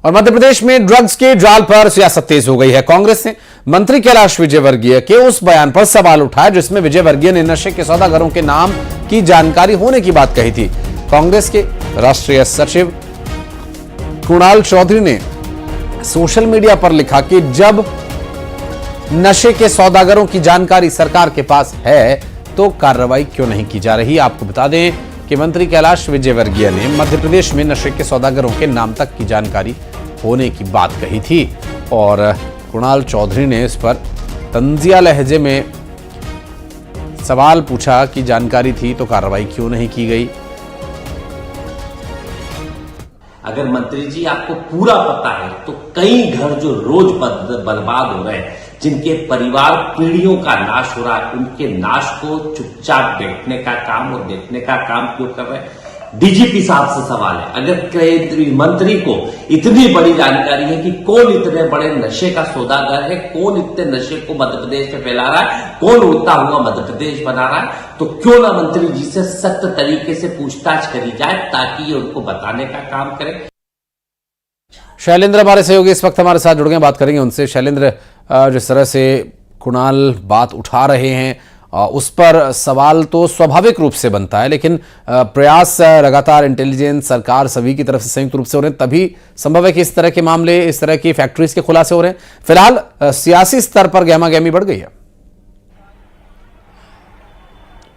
और मध्य प्रदेश में ड्रग्स के जाल पर सियासत तेज हो गई है। कांग्रेस ने मंत्री कैलाश विजयवर्गीय के उस बयान पर सवाल उठाया जिसमें विजयवर्गीय ने नशे के सौदागरों के नाम की जानकारी होने की बात कही थी। कांग्रेस के राष्ट्रीय सचिव कुणाल चौधरी ने सोशल मीडिया पर लिखा कि जब नशे के सौदागरों की जानकारी सरकार के पास है तो कार्रवाई क्यों नहीं की जा रही। आपको बता दें कि मंत्री कैलाश विजयवर्गीय ने मध्य प्रदेश में नशे के सौदागरों के नाम तक की जानकारी होने की बात कही थी और कुणाल चौधरी ने इस पर तंजिया लहजे में सवाल पूछा कि जानकारी थी तो कार्रवाई क्यों नहीं की गई। अगर मंत्री जी आपको पूरा पता है तो कई घर जो रोज बर्बाद हो रहे हैं, जिनके परिवार पीढ़ियों का नाश हो रहा है, उनके नाश को चुपचाप बैठने का काम और देखने का काम क्यों कर रहे हैं। डीजीपी साहब से सवाल है, अगर केंद्रीय मंत्री को इतनी बड़ी जानकारी है कि कौन इतने बड़े नशे का सौदागर है, कौन इतने नशे को मध्य प्रदेश में फैला रहा है, कौन उड़ता हुआ मध्य प्रदेश बना रहा है, तो क्यों ना मंत्री जी से सख्त तरीके से पूछताछ करी जाए ताकि ये उनको बताने का काम करें। शैलेंद्र हमारे सहयोगी इस वक्त हमारे साथ जुड़ गए, बात करेंगे उनसे। शैलेंद्र, जिस तरह से कुणाल बात उठा रहे हैं उस पर सवाल तो स्वाभाविक रूप से बनता है, लेकिन प्रयास लगातार इंटेलिजेंस सरकार सभी की तरफ से संयुक्त रूप से हो रहे हैं, तभी संभव है कि इस तरह के मामले, इस तरह की फैक्ट्रीज के खुलासे हो रहे हैं। फिलहाल सियासी स्तर पर गहमागहमी बढ़ गई है।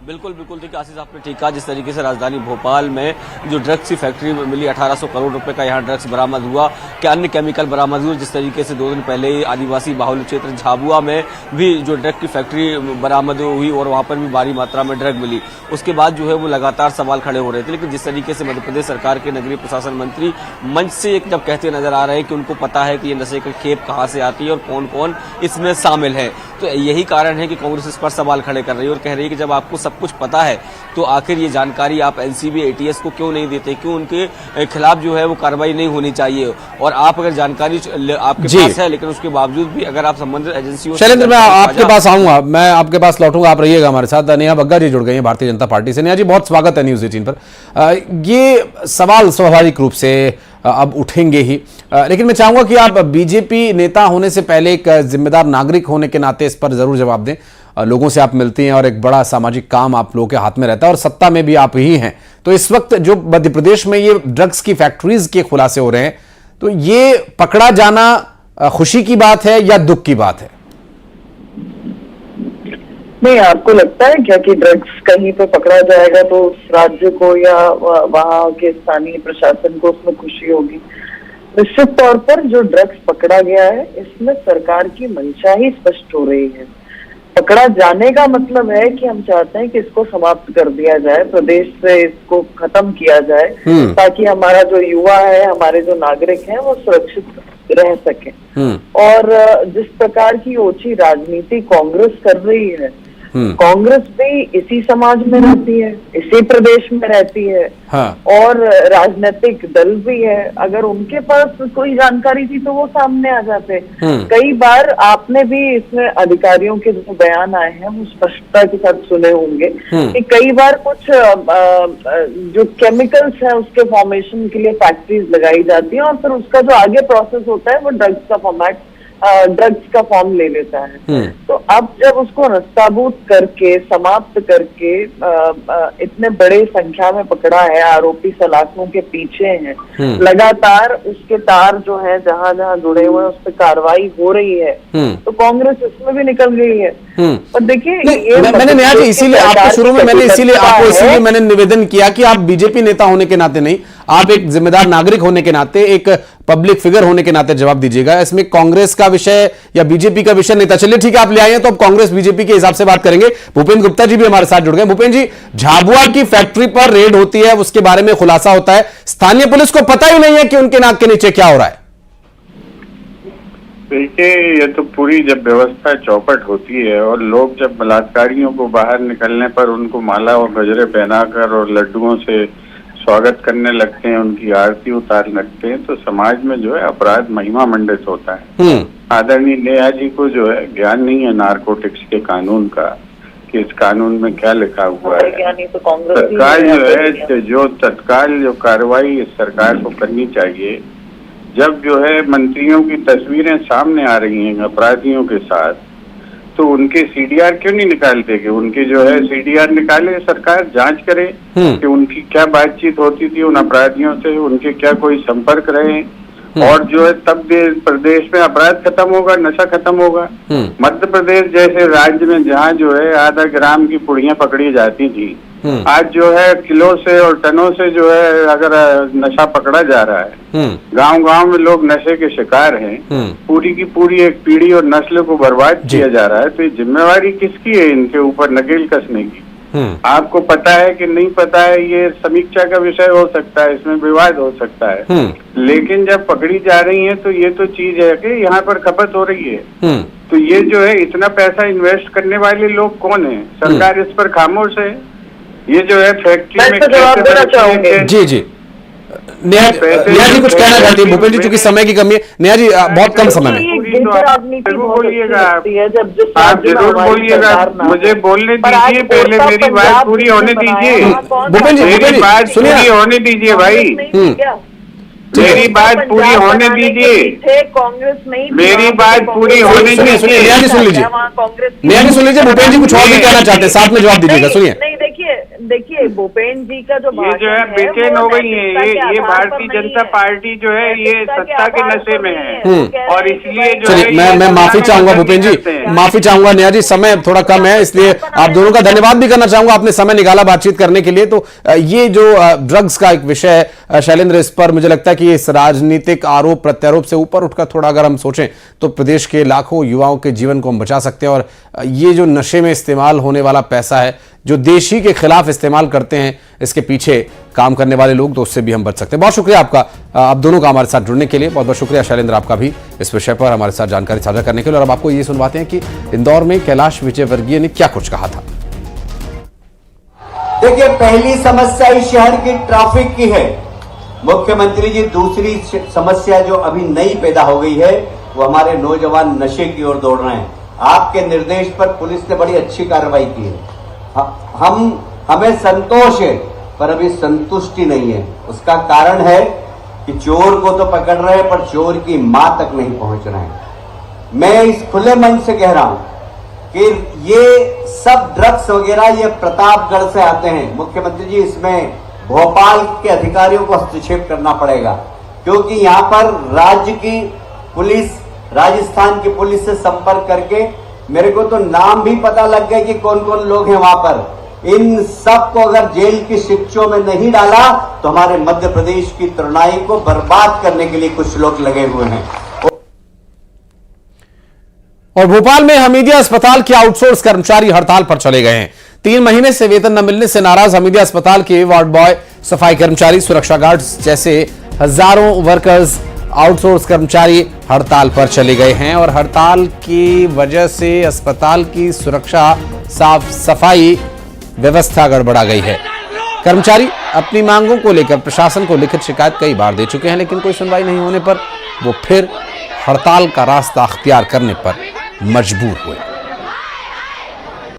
बिल्कुल ठीक आशीष, आपने ठीक कहा। जिस तरीके से राजधानी भोपाल में जो ड्रग्स की फैक्ट्री मिली, 1800 करोड़ रुपए का यहाँ ड्रग्स बरामद हुआ, क्या अन्य केमिकल बरामद हुए। जिस तरीके से 2 दिन पहले ही आदिवासी बाहुल्य क्षेत्र झाबुआ में भी जो ड्रग की फैक्ट्री बरामद हुई और वहां पर भी भारी मात्रा में ड्रग मिली, उसके बाद जो है वो लगातार सवाल खड़े हो रहे थे। लेकिन जिस तरीके से मध्य प्रदेश सरकार के नगरीय प्रशासन मंत्री मंच से जब कहते नजर आ रहे हैं कि उनको पता है कि ये नशे की खेप कहाँ से आती है और कौन कौन इसमें शामिल है, तो यही कारण है कि कांग्रेस इस पर सवाल खड़े कर रही है और कह रही है कि जब आपको सब कुछ पता है तो आखिर ये जानकारी आप एनसीबी एटीएस को क्यों नहीं देते, क्यों उनके खिलाफ जो है वो कार्रवाई नहीं होनी चाहिए। और आप अगर जानकारी आपके पास है लेकिन उसके बावजूद भी अगर आप संबंधित एजेंसियों। शैलेंद्र, मैं आपके पास आऊंगा, मैं आपके पास लौटूंगा, आप रहिएगा हमारे साथ। नेहा बग्गा जी जुड़ गई हैं भारतीय जनता पार्टी से। नेहा जी, बहुत स्वागत है न्यूज 18 पर। ये सवाल स्वाभाविक रूप से अब उठेंगे ही, लेकिन मैं चाहूंगा कि आप बीजेपी नेता होने से पहले एक जिम्मेदार नागरिक होने के नाते इस पर जरूर जवाब दें। लोगों से आप मिलती हैं और एक बड़ा सामाजिक काम आप लोगों के हाथ में रहता है और सत्ता में भी आप ही हैं, तो इस वक्त जो मध्य प्रदेश में ये ड्रग्स की फैक्ट्रीज के खुलासे हो रहे हैं, तो ये पकड़ा जाना खुशी की बात है या दुख की बात है? नहीं, आपको लगता है क्या कि ड्रग्स कहीं पे पकड़ा जाएगा तो उस राज्य को या वहाँ के स्थानीय प्रशासन को उसमें खुशी होगी? निश्चित तौर पर जो ड्रग्स पकड़ा गया है इसमें सरकार की मंशा ही स्पष्ट हो रही है। पकड़ा जाने का मतलब है कि हम चाहते हैं कि इसको समाप्त कर दिया जाए, प्रदेश से इसको खत्म किया जाए, ताकि हमारा जो युवा है, हमारे जो नागरिक हैं वो सुरक्षित रह सके। और जिस प्रकार की ओछी राजनीति कांग्रेस कर रही है, कांग्रेस भी इसी समाज में रहती है, इसी प्रदेश में रहती है। हाँ। और राजनीतिक दल भी है, अगर उनके पास कोई जानकारी थी तो वो सामने आ जाते। कई बार आपने भी इसमें अधिकारियों के जो बयान आए हैं वो स्पष्टता के साथ सुने होंगे कि कई बार कुछ जो केमिकल्स है उसके फॉर्मेशन के लिए फैक्ट्रीज लगाई जाती है और फिर उसका जो आगे प्रोसेस होता है वो ड्रग्स का फॉर्म ले लेता है। तो अब जब उसको नस्ताबूत करके समाप्त करके इतने बड़े संख्या में पकड़ा है, आरोपी सलाखों के पीछे हैं, लगातार उसके तार जो है जहां जहां जुड़े हुए हैं उस पर कार्रवाई हो रही है, तो कांग्रेस इसमें भी निकल गई है। और देखिए, मैंने नेहा जी इसीलिए आपको शुरू में इसीलिए मैंने निवेदन किया कि आप बीजेपी नेता होने के नाते नहीं, आप एक जिम्मेदार नागरिक होने के नाते, एक पब्लिक फिगर होने के नाते जवाब दीजिएगा। इसमें कांग्रेस का विषय या बीजेपी का विषय नहीं था। चलिए ठीक है, आप ले आए हैं तो अब कांग्रेस बीजेपी के हिसाब से बात करेंगे। भूपेंद्र गुप्ता जी भी हमारे साथ जुड़ गए। भूपेंद्र जी, झाबुआ की फैक्ट्री पर रेड होती है, उसके बारे में खुलासा होता है, स्थानीय पुलिस को पता ही नहीं है कि उनके नाक के नीचे क्या हो रहा है। देखिए, ये तो पूरी जब व्यवस्था चौपट होती है और लोग जब बलात्कारियों को बाहर निकलने पर उनको माला और गजरे पहनाकर और लड्डुओं से स्वागत करने लगते हैं, उनकी आरती उतारने लगते हैं, तो समाज में जो है अपराध महिमा मंडित होता है। आदरणीय नेहा जी को जो है ज्ञान नहीं है नारकोटिक्स के कानून का, कि इस कानून में क्या लिखा हुआ है। सरकार जो है जो तत्काल जो कार्रवाई सरकार को करनी चाहिए, जब जो है मंत्रियों की तस्वीरें सामने आ रही हैं अपराधियों के साथ, तो उनके सीडीआर क्यों नहीं निकालते कि उनके जो है सीडीआर निकाले, सरकार जांच करे कि उनकी क्या बातचीत होती थी उन अपराधियों से, उनके क्या कोई संपर्क रहे, और जो है तब प्रदेश में अपराध खत्म होगा, नशा खत्म होगा। मध्य प्रदेश जैसे राज्य में जहाँ जो है आधा ग्राम की पुड़ियां पकड़ी जाती थी, आज जो है किलो से और टनों से जो है अगर नशा पकड़ा जा रहा है, गांव-गांव में लोग नशे के शिकार हैं, पूरी की पूरी एक पीढ़ी और नस्ल को बर्बाद किया जा रहा है। तो ये जिम्मेवारी किसकी है इनके ऊपर नकेल कसने की? आपको पता है कि नहीं पता है, ये समीक्षा का विषय हो सकता है, इसमें विवाद हो सकता है, लेकिन जब पकड़ी जा रही है तो ये तो चीज है कि यहाँ पर खपत हो रही है। तो ये जो है इतना पैसा इन्वेस्ट करने वाले लोग कौन है? सरकार इस पर खामोश है। ये जो है फैक्ट्री में जवाब देना चाहूंगे। जी नेहा जी कुछ कहना चाहती है? भूपेंद्र जी चूंकि समय की कमी है, नेहा जी बहुत कम समय में जरूर बोलिएगा, आप जरूर बोलिएगा, मुझे बोलने दीजिए, पहले मेरी बात पूरी होने दीजिए। भूपेंद्र जी मेरी बात पूरी होने दीजिए भाई, मेरी बात पूरी होने दीजिए, कांग्रेस नहीं, मेरी बात पूरी होने दीजिए। नेहा जी सुन लीजिए, नेहा जी सुन लीजिए, भूपेंद्र जी कुछ और भी कहना चाहते हैं, साथ में जवाब दीजिएगा। सुनिए, नहीं देखिए भूपेंद्र जी का जो ये जो है बेचैन हो गई है, ये भारतीय जनता पार्टी जो है ये सत्ता के नशे में है, और इसलिए जो है मैं माफी चाहूंगा भूपेंद्र जी, माफी चाहूंगा। नेहा जी समय थोड़ा कम है, इसलिए आप दोनों का धन्यवाद भी करना चाहूंगा, आपने समय निकाला बातचीत करने के लिए। तो ये जो ड्रग्स का एक विषय है शैलेंद्र, इस पर मुझे लगता है कि इस राजनीतिक आरोप प्रत्यारोप से ऊपर उठकर थोड़ा अगर हम सोचें तो प्रदेश के लाखों युवाओं के जीवन को हम बचा सकते हैं। और ये जो नशे में इस्तेमाल होने वाला पैसा है जो देश ही के खिलाफ इस्तेमाल करते हैं, इसके पीछे काम करने वाले लोग, तो उससे भी हम बच सकते हैं। बहुत शुक्रिया आपका, आप दोनों का हमारे साथ जुड़ने के लिए। बहुत बहुत शुक्रिया शैलेंद्र आपका भी इस विषय पर हमारे साथ जानकारी साझा करने के लिए। और अब आपको ये सुनवाते हैं कि इंदौर में कैलाश विजयवर्गीय ने क्या कुछ कहा था। देखिए, पहली समस्या इस शहर की ट्रैफिक की है मुख्यमंत्री जी। दूसरी समस्या जो अभी नई पैदा हो गई है वो हमारे नौजवान नशे की ओर दौड़ रहे हैं। आपके निर्देश पर पुलिस ने बड़ी अच्छी कार्रवाई की है, हमें संतोष है, पर अभी संतुष्टि नहीं है। उसका कारण है कि चोर को तो पकड़ रहे हैं पर चोर की मां तक नहीं पहुंच रहे हैं। मैं इस खुले मन से कह रहा हूं कि ये सब ड्रग्स वगैरह ये प्रतापगढ़ से आते हैं। मुख्यमंत्री जी, इसमें भोपाल के अधिकारियों को हस्तक्षेप करना पड़ेगा, क्योंकि यहां पर राज्य की पुलिस, राजस्थान की पुलिस से संपर्क करके मेरे को तो नाम भी पता लग गए कि कौन कौन लोग हैं वहां पर। इन सब को अगर जेल की शिक्षों में नहीं डाला तो हमारे मध्य प्रदेश की तरुणाई को बर्बाद करने के लिए कुछ लोग लगे हुए हैं। और भोपाल में हमीदिया अस्पताल के आउटसोर्स कर्मचारी हड़ताल पर चले गए हैं। 3 महीने से वेतन न मिलने से नाराज हमीदिया अस्पताल के वार्ड बॉय, सफाई कर्मचारी, सुरक्षा गार्ड्स जैसे हजारों वर्कर्स, आउटसोर्स कर्मचारी हड़ताल पर चले गए हैं। और हड़ताल की वजह से अस्पताल की सुरक्षा, साफ सफाई व्यवस्था गड़बड़ा गई है। कर्मचारी अपनी मांगों को लेकर प्रशासन को लिखित शिकायत कई बार दे चुके हैं, लेकिन कोई सुनवाई नहीं होने पर वो फिर हड़ताल का रास्ता अख्तियार करने पर मजबूर हुए।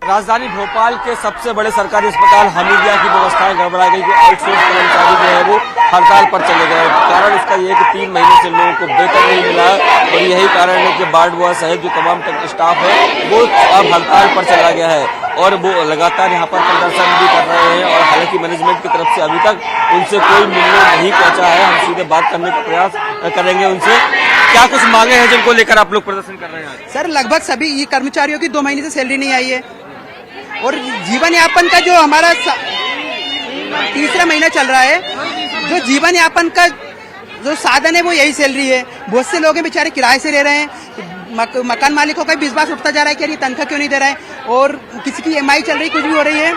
राजधानी भोपाल के सबसे बड़े सरकारी अस्पताल हमीदिया की व्यवस्थाएं गड़बड़ा गई। जो आउटसोर्स कर्मचारी जो है वो हड़ताल पर चले गए। कारण इसका यह है कि 3 महीने से लोगों को वेतन नहीं मिला, और यही कारण है कि वार्ड बॉय सहित जो तमाम स्टाफ है वो अब हड़ताल पर चला गया है, और वो लगातार यहाँ पर प्रदर्शन भी कर रहे हैं। और हालांकि मैनेजमेंट की तरफ से अभी तक उनसे कोई मिलने नहीं पहुंचा है। हम सीधे बात करने का प्रयास करेंगे उनसे। क्या कुछ मांगे हैं जिनको लेकर आप लोग प्रदर्शन कर रहे हैं? सर, लगभग सभी ये कर्मचारियों की 2 महीने से सैलरी नहीं आई है, और जीवन यापन का जो हमारा 3रा महीना चल रहा है, जो जीवन यापन का जो साधन है वो यही सैलरी है। बहुत से लोग हैं बेचारे किराए से रह रहे हैं, मकान मालिकों का भी विश्वास उठता जा रहा है कि ये तनख्वाह क्यों नहीं दे रहा है, और किसी की EMI चल रही, कुछ भी हो रही है।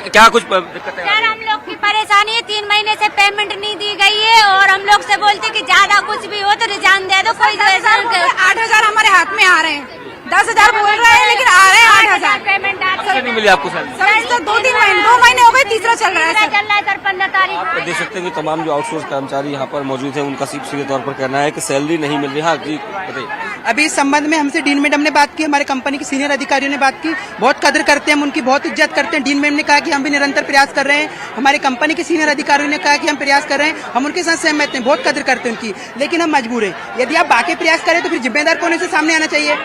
क्या कुछ दिक्कत है? सर, हम लोग की परेशानी है, 3 महीने से पेमेंट नहीं दी गई है, और हम लोग से बोलते कि ज्यादा कुछ भी हो तो रिजाइन दे दो। कोई 8,000 हमारे हाथ में आ रहे हैं, 10,000 बोल रहे हैं लेकिन आ रहे हैं 8,000 पेमेंट। नहीं मिली आपको सैलरी? सर तो 2 महीने हो गए, तीसरा चल रहा है सर 15 तारीख। आप देख सकते हैं कि तमाम जो आउटसोर्स कर्मचारी यहाँ पर मौजूद हैं उनका सीधे तौर पर कहना है कि सैलरी नहीं मिल रही। हाँ जी बताइए। अभी इस संबंध में हमसे डीन मैडम ने बात की, हमारे कंपनी के सीनियर अधिकारियों ने बात की, बहुत कदर करते हैं हम उनकी, बहुत इज्जत करते हैं। डीन मैडम ने कहा कि हम भी निरंतर प्रयास कर रहे हैं, हमारे कंपनी के सीनियर अधिकारियों ने कहा कि हम प्रयास कर रहे हैं, हम उनके साथ सहमत हैं, बहुत कदर करते हैं उनकी, लेकिन हम मजबूर हैं। यदि आप बाकी प्रयास करें तो फिर जिम्मेदार कौन से सामने आना चाहिए।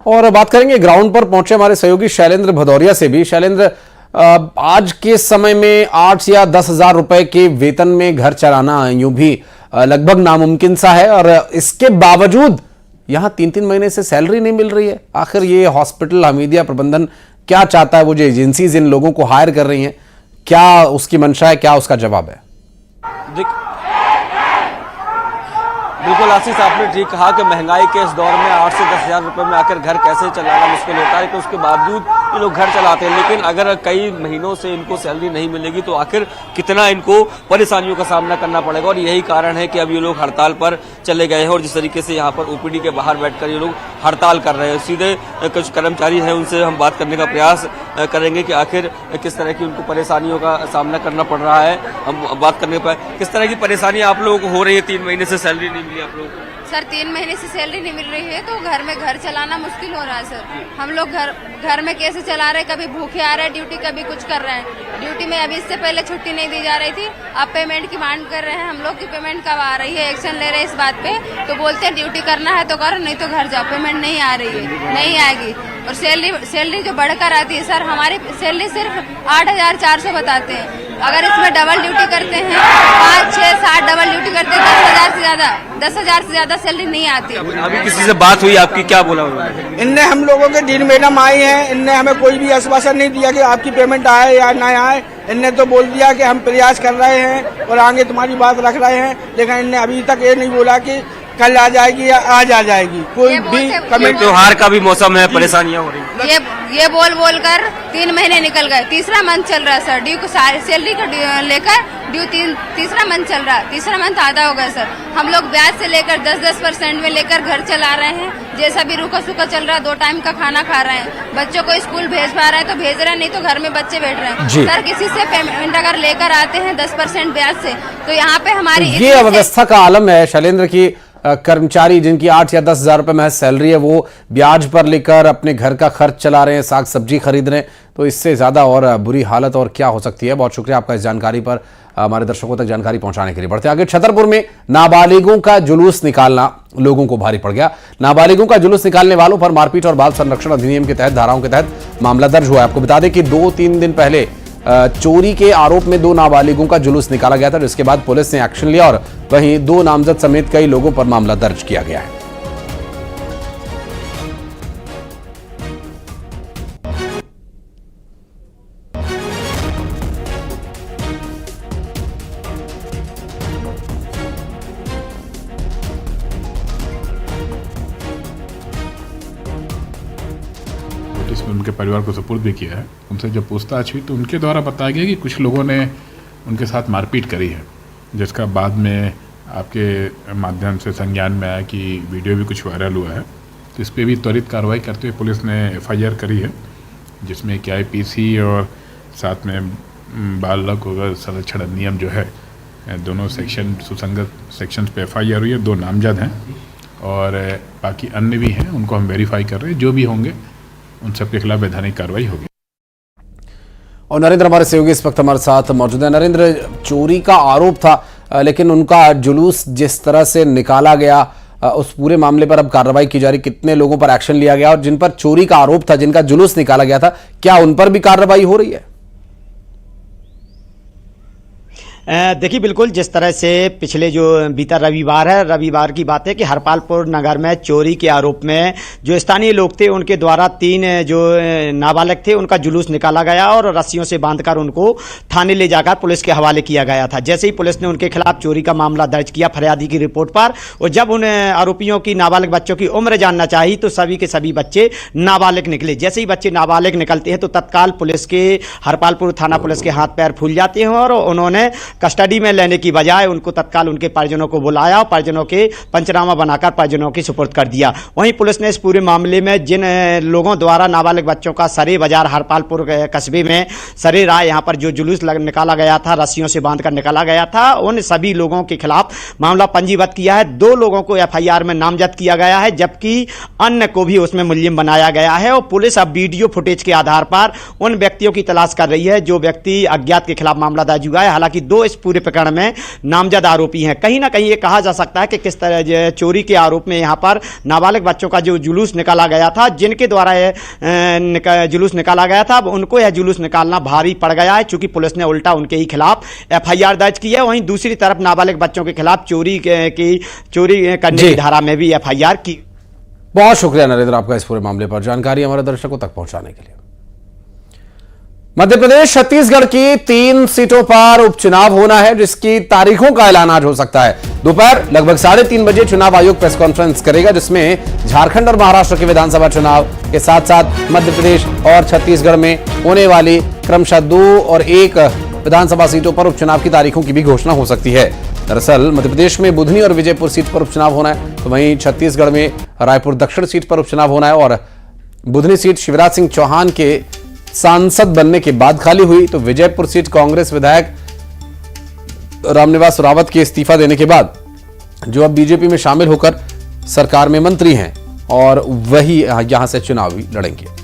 और बात करेंगे ग्राउंड पर पहुंचे हमारे सहयोगी शैलेंद्र भदौरिया से भी। शैलेंद्र, आज के समय में 8 या 10,000 रुपए के वेतन में घर चलाना यूं भी लगभग नामुमकिन सा है, और इसके बावजूद यहां 3-3 महीने से सैलरी नहीं मिल रही है। आखिर ये हॉस्पिटल हमीदिया प्रबंधन क्या चाहता है? वो जो एजेंसीज इन लोगों को हायर कर रही हैं, क्या उसकी मंशा है, क्या उसका जवाब है? बिल्कुल आशीष, आपने ठीक कहा कि महंगाई के इस दौर में 8 से 10,000 रुपए में आकर घर कैसे चलाना मुश्किल होता है, कि उसके बावजूद ये लोग घर चलाते हैं। लेकिन अगर कई महीनों से इनको सैलरी नहीं मिलेगी तो आखिर कितना इनको परेशानियों का सामना करना पड़ेगा। और यही कारण है कि अब ये लोग हड़ताल पर चले गए हैं, और जिस तरीके से यहाँ पर ओपीडी के बाहर बैठकर ये लोग हड़ताल कर रहे हैं। सीधे कुछ कर्मचारी हैं, उनसे हम बात करने का प्रयास करेंगे कि आखिर किस तरह की उनको परेशानियों का सामना करना पड़ रहा है। हम बात करने पर किस तरह की परेशानी आप लोगों को हो रही है? 3 महीने से सैलरी नहीं मिली आप लोगों को? सर 3 महीने से सैलरी नहीं मिल रही है तो घर में घर चलाना मुश्किल हो रहा है सर। हम लोग घर में कैसे चला रहे हैं, कभी भूखे आ रहे हैं ड्यूटी, कभी कुछ कर रहे हैं ड्यूटी में। अभी इससे पहले छुट्टी नहीं दी जा रही थी, अब पेमेंट की मांग कर रहे हैं हम लोग की पेमेंट कब आ रही है, एक्शन ले रहे हैं इस बात पे। तो बोलते हैं ड्यूटी करना है तो करो, नहीं तो घर जाओ, पेमेंट नहीं आ रही है, नहीं आएगी। और सैलरी जो बढ़कर आती है सर, हमारी सैलरी सिर्फ 8,400 बताते हैं। अगर इसमें डबल ड्यूटी करते हैं, 5, 6, 7 डबल ड्यूटी करते हैं, 10,000 से ज्यादा सैलरी नहीं आती। अभी किसी से बात हुई आपकी, क्या बोला उन्होंने? इनने हम लोगों के डीन मैडम आई हैं, इनने हमें कोई भी आश्वासन नहीं दिया कि आपकी पेमेंट आए या ना आए। इनने तो बोल दिया कि हम प्रयास कर रहे हैं और आगे तुम्हारी बात रख रहे हैं, लेकिन इनने अभी तक ये नहीं बोला कि कल आ जाएगी या आज आ जाएगी। कोई भी कमेंट, त्योहार का भी मौसम है, परेशानियां हो रही हैं। ये बोल कर 3 महीने निकल गए, तीसरा मंथ चल रहा है सर। ड्यू को सैलरी को लेकर ड्यू तीसरा मंथ चल रहा है, तीसरा मंथ आधा हो गया सर। हम लोग ब्याज से लेकर 10% में लेकर घर चला रहे हैं, जैसा भी रूखा सूखा चल रहा है। 2 टाइम का खाना खा रहे हैं, बच्चों को स्कूल भेज पा रहे हैं तो भेज रहे हैं, नहीं तो घर में बच्चे बैठ रहे हैं सर। किसी से पेमेंट अगर लेकर आते हैं 10% ब्याज से, तो यहाँ पे हमारी ये अव्यवस्था का आलम है शैलेंद्र की। कर्मचारी जिनकी 8 या 10,000 रुपए महज सैलरी है, वो ब्याज पर लेकर अपने घर का खर्च चला रहे हैं, साग सब्जी खरीद रहे हैं, तो इससे ज्यादा और बुरी हालत और क्या हो सकती है। बहुत शुक्रिया आपका इस जानकारी पर, हमारे दर्शकों तक जानकारी पहुंचाने के लिए। बढ़ते आगे, छतरपुर में नाबालिगों का जुलूस निकालना लोगों को भारी पड़ गया। नाबालिगों का जुलूस निकालने वालों पर मारपीट और बाल संरक्षण अधिनियम के तहत धाराओं के तहत मामला दर्ज हुआ है। आपको बता दें कि 2-3 दिन पहले चोरी के आरोप में 2 नाबालिगों का जुलूस निकाला गया था, जिसके बाद पुलिस ने एक्शन लिया और वहीं 2 नामजद समेत कई लोगों पर मामला दर्ज किया गया है। इसमें उनके परिवार को सपुर्द भी किया है। उनसे जब पूछताछ हुई तो उनके द्वारा बताया गया कि कुछ लोगों ने उनके साथ मारपीट करी है, जिसका बाद में आपके माध्यम से संज्ञान में आया कि वीडियो भी कुछ वायरल हुआ है। तो इस पर भी त्वरित कार्रवाई करते हुए पुलिस ने FIR करी है, जिसमें कि IPC और साथ में बाल हक संरक्षण अधिनियम जो है, दोनों सेक्शन सुसंगत सेक्शंस पे FIR हुई है। 2 नामजद हैं और बाकी अन्य भी हैं, उनको हम वेरीफाई कर रहे हैं। जो भी होंगे उन सबके खिलाफ वैधानिक कार्रवाई होगी। और नरेंद्र हमारे सहयोगी इस वक्त हमारे साथ मौजूद है। नरेंद्र, चोरी का आरोप था, लेकिन उनका जुलूस जिस तरह से निकाला गया, उस पूरे मामले पर अब कार्रवाई की जा रही, कितने लोगों पर एक्शन लिया गया और जिन पर चोरी का आरोप था, जिनका जुलूस निकाला गया था, क्या उन पर भी कार्रवाई हो रही है? देखिए, बिल्कुल जिस तरह से पिछले जो बीता रविवार है, रविवार की बात है कि हरपालपुर नगर में चोरी के आरोप में जो स्थानीय लोग थे उनके द्वारा 3 जो नाबालिग थे उनका जुलूस निकाला गया और रस्सियों से बांधकर उनको थाने ले जाकर पुलिस के हवाले किया गया था। जैसे ही पुलिस ने उनके खिलाफ चोरी का मामला दर्ज किया फरियादी की रिपोर्ट पर, और जब उन आरोपियों की नाबालिग बच्चों की उम्र जानना चाहिए तो सभी के सभी बच्चे नाबालिग निकले। जैसे ही बच्चे नाबालिग निकलते हैं तो तत्काल पुलिस के हरपालपुर थाना पुलिस के हाथ पैर फूल जाते हैं और उन्होंने कस्टडी में लेने की बजाय उनको तत्काल उनके परिजनों को बुलाया और परिजनों के पंचनामा बनाकर परिजनों की सुपुर्द कर दिया। वहीं पुलिस ने इस पूरे मामले में जिन लोगों द्वारा नाबालिग बच्चों का सरे बाजार हरपालपुर कस्बे में सरे राय यहाँ पर जो जुलूस निकाला गया था, रस्सियों से बांधकर निकाला गया था, उन सभी लोगों के खिलाफ मामला पंजीबद्ध किया है। 2 लोगों को एफआईआर में नामजद किया गया है, जबकि अन्य को भी उसमें मुलजिम बनाया गया है। और पुलिस अब वीडियो फुटेज के आधार पर उन व्यक्तियों की तलाश कर रही है जो व्यक्ति अज्ञात के खिलाफ मामला दर्ज हुआ है। हालांकि 2 इस पूरे प्रकरण में नामजद आरोपी हैं। कहीं ना कहीं ये कहा जा सकता है कि किस तरह चोरी के आरोप में यहाँ पर नाबालिग बच्चों का जो जुलूस निकाला गया था, जिनके द्वारा यह जुलूस निकाला गया था, अब उनको यह जुलूस निकालना भारी पड़ गया है, चूंकि पुलिस ने उल्टा उनके ही खिलाफ एफआईआर दर्ज की है। वहीं दूसरी तरफ नाबालिग बच्चों के खिलाफ चोरी करने की धारा में भी एफआईआर की। बहुत शुक्रिया नरेंद्र आपका इस पूरे मामले पर जानकारी हमारे दर्शकों तक पहुंचाने के लिए। मध्य प्रदेश छत्तीसगढ़ की 3 सीटों पर उपचुनाव होना है, जिसकी तारीखों का ऐलान आज हो सकता है। दोपहर लगभग 3:30 बजे चुनाव आयोग प्रेस कॉन्फ्रेंस करेगा, जिसमें झारखंड और महाराष्ट्र के विधानसभा चुनाव के साथ साथ मध्य प्रदेश और छत्तीसगढ़ में होने वाली क्रमशः 2 और 1 विधानसभा सीटों पर उपचुनाव की तारीखों की भी घोषणा हो सकती है। दरअसल मध्य प्रदेश में बुधनी और विजयपुर सीट पर उपचुनाव होना है, तो वहीं छत्तीसगढ़ में रायपुर दक्षिण सीट पर उपचुनाव होना है। और बुधनी सीट शिवराज सिंह चौहान के सांसद बनने के बाद खाली हुई, तो विजयपुर सीट कांग्रेस विधायक रामनिवास रावत के इस्तीफा देने के बाद जो अब बीजेपी में शामिल होकर सरकार में मंत्री हैं और वही यहां से चुनाव लड़ेंगे।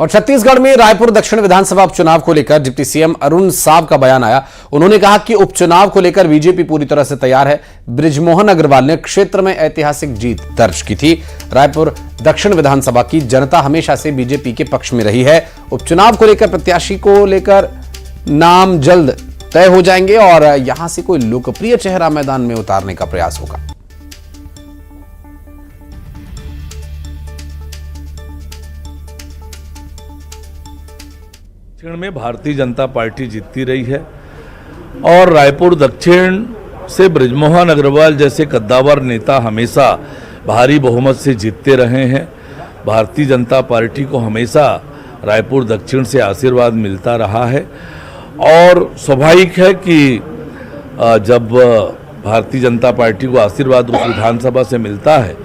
और छत्तीसगढ़ में रायपुर दक्षिण विधानसभा उपचुनाव को लेकर डिप्टी सीएम अरुण साव का बयान आया। उन्होंने कहा कि उपचुनाव को लेकर बीजेपी पूरी तरह से तैयार है। बृजमोहन अग्रवाल ने क्षेत्र में ऐतिहासिक जीत दर्ज की थी। रायपुर दक्षिण विधानसभा की जनता हमेशा से बीजेपी के पक्ष में रही है। उपचुनाव को लेकर प्रत्याशी को लेकर नाम जल्द तय हो जाएंगे और यहां से कोई लोकप्रिय चेहरा मैदान में उतारने का प्रयास होगा। दक्षिण में भारतीय जनता पार्टी जीतती रही है और रायपुर दक्षिण से बृजमोहन अग्रवाल जैसे कद्दावर नेता हमेशा भारी बहुमत से जीतते रहे हैं। भारतीय जनता पार्टी को हमेशा रायपुर दक्षिण से आशीर्वाद मिलता रहा है और स्वाभाविक है कि जब भारतीय जनता पार्टी को आशीर्वाद उस विधानसभा से मिलता है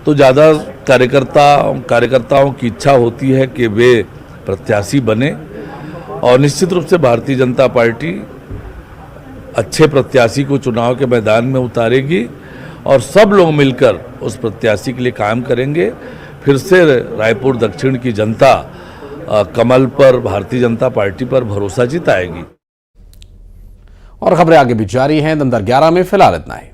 तो ज़्यादा कार्यकर्ताओं की इच्छा होती है कि वे प्रत्याशी बने और निश्चित रूप से भारतीय जनता पार्टी अच्छे प्रत्याशी को चुनाव के मैदान में उतारेगी और सब लोग मिलकर उस प्रत्याशी के लिए काम करेंगे। फिर से रायपुर दक्षिण की जनता कमल पर, भारतीय जनता पार्टी पर भरोसा जताएगी। और खबरें आगे भी जारी हैं। दमदर 11 में फिलहाल इतना ही।